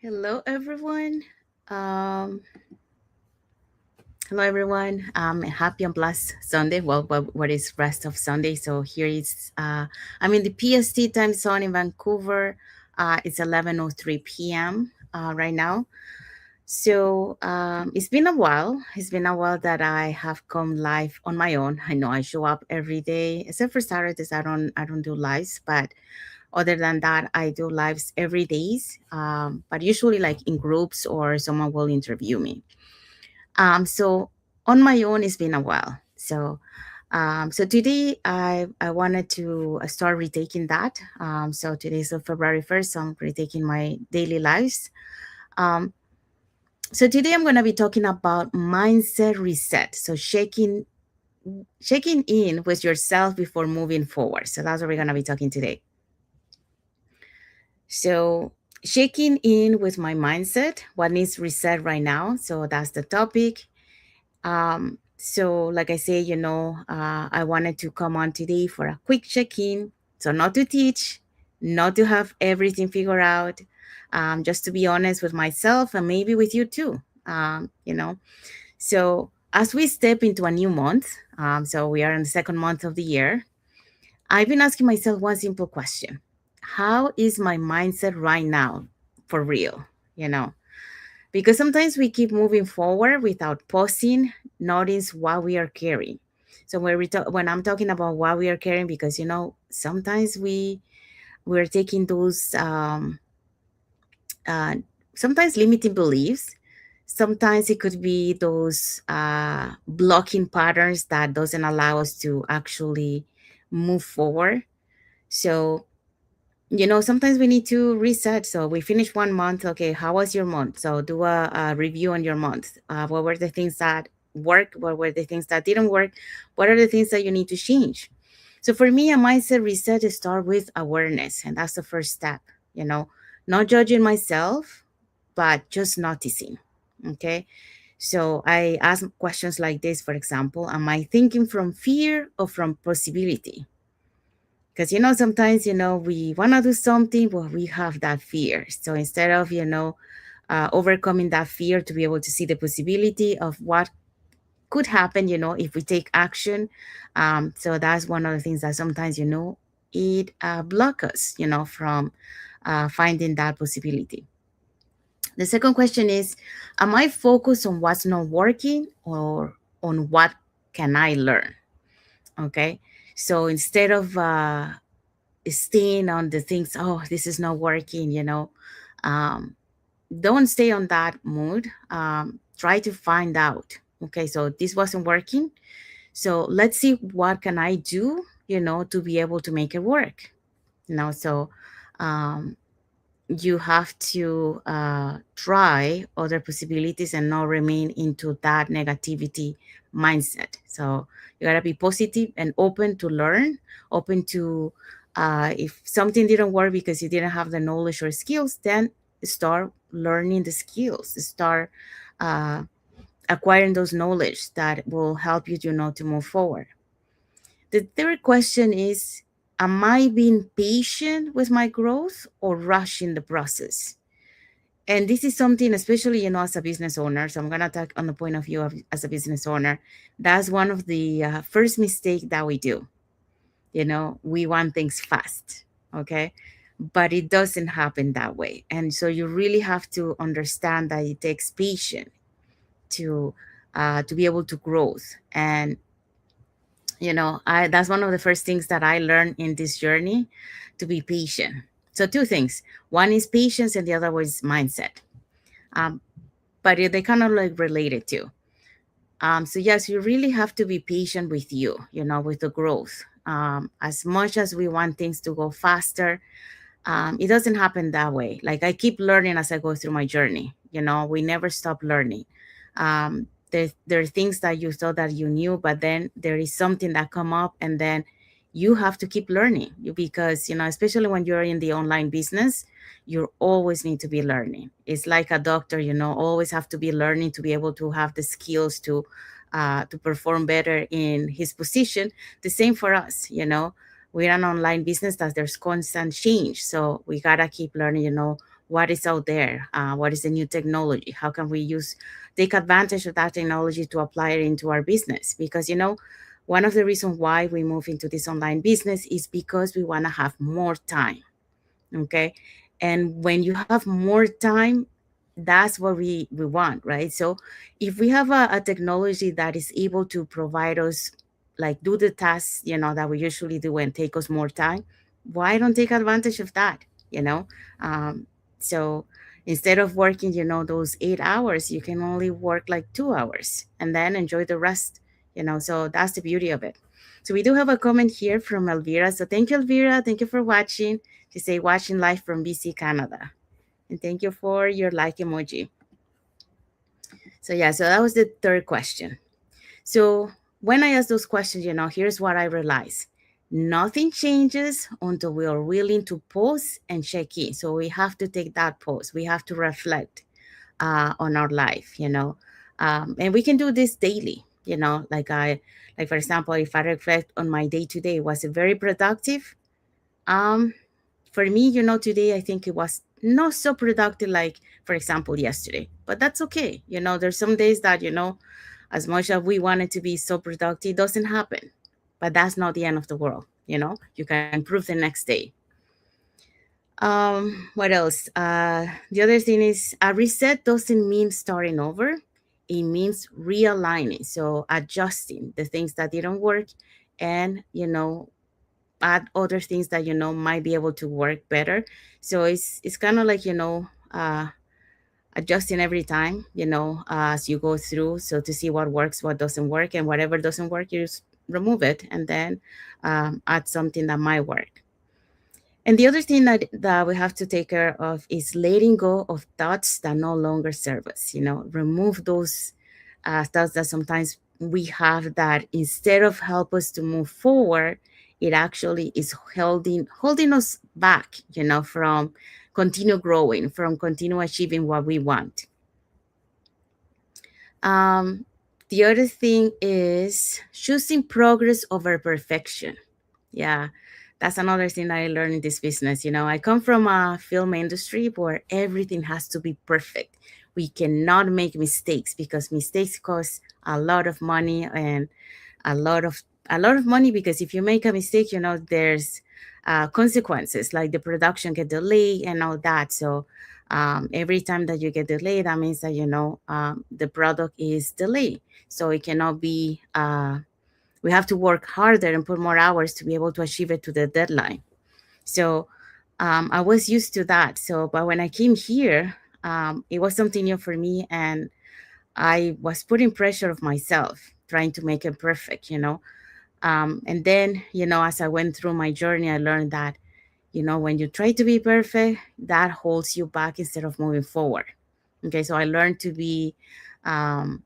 Hello, everyone. Um, hello, everyone. Happy and blessed Sunday. Well, what is rest of Sunday? So here is, I'm in the PST time zone in Vancouver. It's 11:03 p.m. Right now. So it's been a while. It's been a while that I have come live on my own. I know I show up every day, except for Saturdays. I don't do lives, but other than that, I do lives every days, but usually like in groups or someone will interview me. So on my own, it's been a while. So today I wanted to start retaking that. So today is February 1st, so I'm retaking my daily lives. Um, so today I'm going to be talking about mindset reset. So checking in with yourself before moving forward. So that's what we're going to be talking today. So, checking in with my mindset, what needs reset right now. So, that's the topic. So, like I say, I wanted to come on today for a quick check in. So, not to teach, not to have everything figured out, just to be honest with myself and maybe with you too. So, as we step into a new month, so we are in the second month of the year, I've been asking myself one simple question. How is my mindset right now for real? You know, because sometimes we keep moving forward without pausing, notice what we are carrying. So when I'm talking about what we are carrying, because sometimes we're taking those uh, sometimes limiting beliefs. Sometimes it could be those blocking patterns that doesn't allow us to actually move forward. So sometimes we need to reset. So we finish one month. Okay, how was your month? So do a review on your month. What were the things that worked? What were the things that didn't work? What are the things that you need to change? So for me, a mindset reset is start with awareness, and that's the first step. You know, not judging myself, but just noticing. Okay. So I ask questions like this, for example, am I thinking from fear or from possibility? Because sometimes we want to do something but we have that fear, so instead of overcoming that fear to be able to see the possibility of what could happen if we take action. So that's one of the things that sometimes it block us from finding that possibility. The second question is, am I focused on what's not working or on what can I learn? Okay, so instead of staying on the things, oh, this is not working, um, don't stay on that mood. Try to find out, okay, so this wasn't working, so let's see what can I do to be able to make it work. So um, you have to try other possibilities and not remain into that negativity mindset. So you got to be positive and open to learn, open to if something didn't work because you didn't have the knowledge or skills, then start learning the skills, start uh, acquiring those knowledge that will help you to move forward. The third question is, am I being patient with my growth or rushing the process? And this is something, especially as a business owner, so I'm going to talk on the point of view of as a business owner. That's one of the first mistake that we do. We want things fast. Okay, but it doesn't happen that way, and so you really have to understand that it takes patience to be able to growth. And I that's one of the first things that I learned in this journey, to be patient. So two things: one is patience and the other was mindset. um, but they kind of like related too. So yes, you really have to be patient with with the growth. As much as we want things to go faster, it doesn't happen that way. Like, I keep learning as I go through my journey. We never stop learning. There are things that you thought that you knew, but then there is something that come up, and then you have to keep learning. Because especially when you're in the online business, you always need to be learning. It's like a doctor, always have to be learning to be able to have the skills to perform better in his position. The same for us. We're an online business that there's constant change, so we gotta keep learning what is out there, what is the new technology, how can we use take advantage of that technology to apply it into our business. Because one of the reasons why we move into this online business is because we want to have more time. Okay. And when you have more time, that's what we want, right? So if we have a technology that is able to provide us, like, do the tasks that we usually do and take us more time, why don't take advantage of that you know um, so instead of working those 8 hours, you can only work like 2 hours and then enjoy the rest. So that's the beauty of it. So we do have a comment here from Elvira. So thank you, Elvira. Thank you for watching. She say watching live from BC, Canada. And thank you for your like emoji. So yeah, so that was the third question. So when I ask those questions, here's what I realize. Nothing changes until we are willing to pause and check in. So we have to take that pause. We have to reflect on our life. And we can do this daily. Like for example, if I reflect on my day today, was it very productive? Um, for me, today I think it was not so productive like, for example, yesterday. But that's okay. There's some days that, as much as we want it to be so productive, it doesn't happen. But that's not the end of the world. You can improve the next day. What else? The other thing is a reset doesn't mean starting over. It means realigning. So adjusting the things that didn't work and, add other things that might be able to work better. So it's kind of like adjusting every time as you go through, so to see what works, what doesn't work, and whatever doesn't work, you just remove it and then add something that might work. And the other thing that we have to take care of is letting go of thoughts that no longer serve us. Remove those thoughts that sometimes we have that instead of help us to move forward, it actually is holding us back, from continue growing, from continue achieving what we want. Um, the other thing is choosing progress over perfection. Yeah, that's another thing that I learned in this business. I come from a film industry where everything has to be perfect. We cannot make mistakes because mistakes cost a lot of money and a lot of a lot of money, because if you make a mistake, there's consequences, like the production get delayed and all that. So every time that you get delayed, that means that the product is delayed. So it cannot be. We have to work harder and put more hours to be able to achieve it to the deadline. So I was used to that. So, but when I came here, it was something new for me, and I was putting pressure of myself, trying to make it perfect. And then, as I went through my journey, I learned that, when you try to be perfect, that holds you back instead of moving forward. Okay, so I learned um,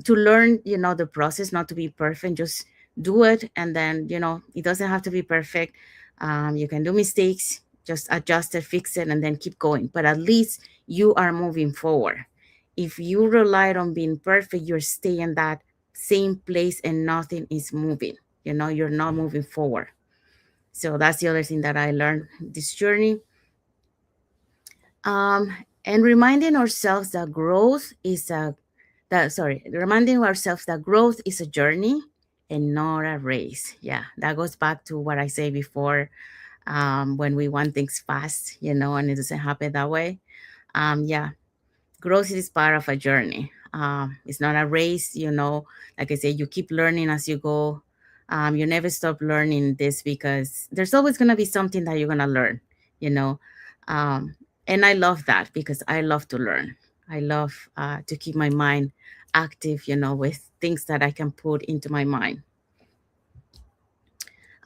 to learn, the process, not to be perfect, just do it. And then, it doesn't have to be perfect. You can do mistakes, just adjust it, fix it, and then keep going. But at least you are moving forward. If you relied on being perfect, you're staying in that same place and nothing is moving. You're not moving forward. So that's the other thing that I learned this journey. Um, and reminding ourselves that growth is a journey and not a race. Yeah, that goes back to what I say before. When we want things fast, and it doesn't happen that way. Yeah, growth is part of a journey. It's not a race. Like I say, you keep learning as you go. You never stop learning this, because there's always going to be something that you're going to learn, you know. Um, and I love that because I love to learn. I love to keep my mind active, with things that I can put into my mind.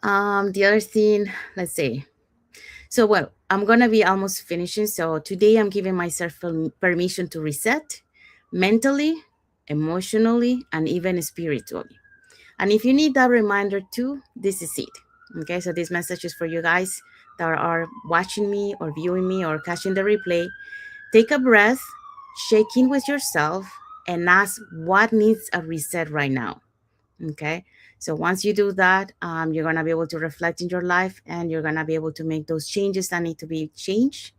The other thing, let's see. So, well, I'm going to be almost finishing. So, today I'm giving myself permission to reset mentally, emotionally, and even spiritually. And if you need that reminder too, this is it. Okay, so this message is for you guys that are watching me or viewing me or catching the replay. Take a breath, check in with yourself, and ask what needs a reset right now. Okay, so once you do that, you're gonna be able to reflect in your life, and you're gonna be able to make those changes that need to be changed.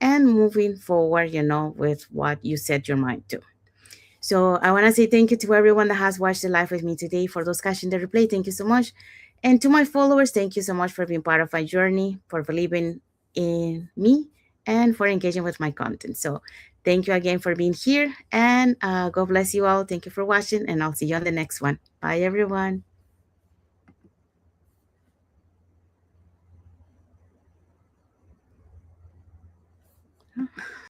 and moving forward, with what you set your mind to. So I want to say thank you to everyone that has watched the live with me today. For those catching the replay, thank you so much. And to my followers, thank you so much for being part of my journey, for believing in me, and for engaging with my content. So thank you again for being here, and God bless you all. Thank you for watching, and I'll see you on the next one. Bye, everyone.